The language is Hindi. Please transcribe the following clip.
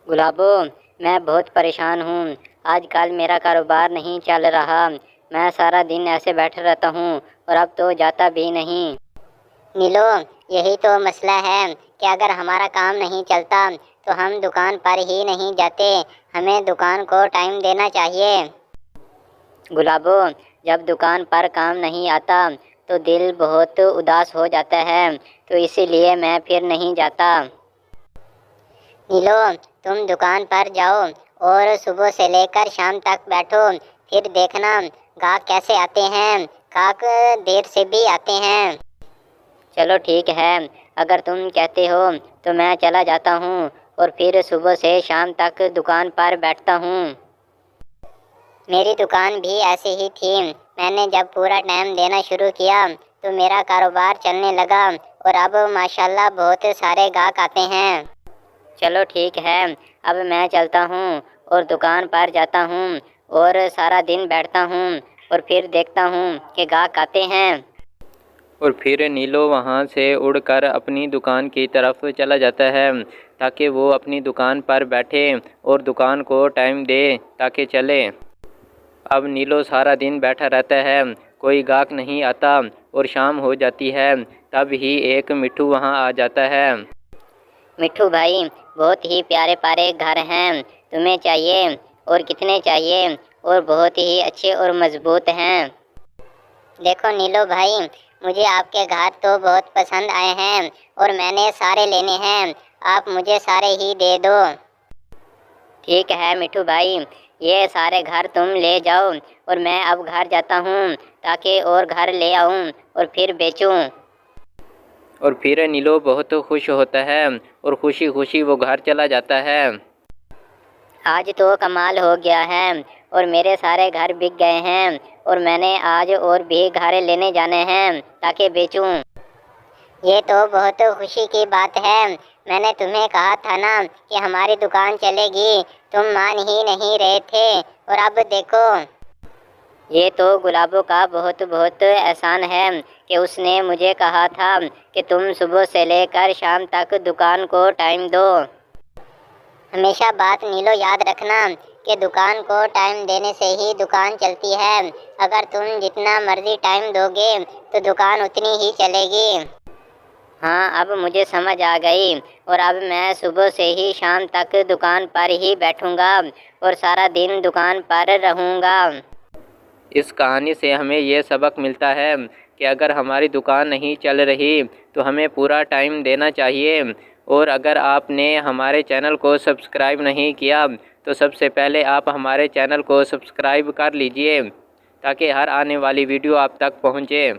गुलाबो, मैं बहुत परेशान हूँ। आजकल मेरा कारोबार नहीं चल रहा। मैं सारा दिन ऐसे बैठा रहता हूँ और अब तो जाता भी नहीं। नीलो, यही तो मसला है कि अगर हमारा काम नहीं चलता तो हम दुकान पर ही नहीं जाते। हमें दुकान को टाइम देना चाहिए। गुलाबो, जब दुकान पर काम नहीं आता तो दिल बहुत उदास हो जाता है, तो इसीलिए मैं फिर नहीं जाता। नीलो, तुम दुकान पर जाओ और सुबह से लेकर शाम तक बैठो, फिर देखना गाहक कैसे आते हैं। गाहक देर से भी आते हैं। चलो ठीक है, अगर तुम कहते हो तो मैं चला जाता हूँ और फिर सुबह से शाम तक दुकान पर बैठता हूँ। मेरी दुकान भी ऐसी ही थी। मैंने जब पूरा टाइम देना शुरू किया तो मेरा कारोबार चलने लगा और अब माशाल्लाह बहुत सारे गाहक आते हैं। चलो ठीक है, अब मैं चलता हूँ और दुकान पर जाता हूँ और सारा दिन बैठता हूँ और फिर देखता हूँ कि गाहक आते हैं। और फिर नीलो वहाँ से उड़कर अपनी दुकान की तरफ चला जाता है ताकि वो अपनी दुकान पर बैठे और दुकान को टाइम दे ताकि चले। अब नीलो सारा दिन बैठा रहता है, कोई गाहक नहीं आता और शाम हो जाती है। तब ही एक मिट्ठू वहाँ आ जाता है। मिट्ठू भाई, बहुत ही प्यारे प्यारे घर हैं। तुम्हें चाहिए और कितने चाहिए? और बहुत ही अच्छे और मजबूत हैं। देखो नीलो भाई, मुझे आपके घर तो बहुत पसंद आए हैं और मैंने सारे लेने हैं। आप मुझे सारे ही दे दो। ठीक है मिट्ठू भाई, ये सारे घर तुम ले जाओ और मैं अब घर जाता हूँ ताकि और घर ले आऊँ और फिर बेचूँ। और फिर नीलो बहुत खुश होता है और खुशी खुशी वो घर चला जाता है। आज तो कमाल हो गया है और मेरे सारे घर बिक गए हैं और मैंने आज और भी घर लेने जाने हैं ताकि बेचूं। ये तो बहुत खुशी की बात है। मैंने तुम्हें कहा था ना कि हमारी दुकान चलेगी, तुम मान ही नहीं रहे थे और अब देखो। ये तो गुलाबों का बहुत बहुत एहसान है कि उसने मुझे कहा था कि तुम सुबह से लेकर शाम तक दुकान को टाइम दो। हमेशा बात नीलो याद रखना कि दुकान को टाइम देने से ही दुकान चलती है। अगर तुम जितना मर्जी टाइम दोगे तो दुकान उतनी ही चलेगी। हाँ, अब मुझे समझ आ गई और अब मैं सुबह से ही शाम तक दुकान पर ही बैठूंगा और सारा दिन दुकान पर रहूंगा। इस कहानी से हमें ये सबक मिलता है कि अगर हमारी दुकान नहीं चल रही तो हमें पूरा टाइम देना चाहिए। और अगर आपने हमारे चैनल को सब्सक्राइब नहीं किया तो सबसे पहले आप हमारे चैनल को सब्सक्राइब कर लीजिए ताकि हर आने वाली वीडियो आप तक पहुँचे।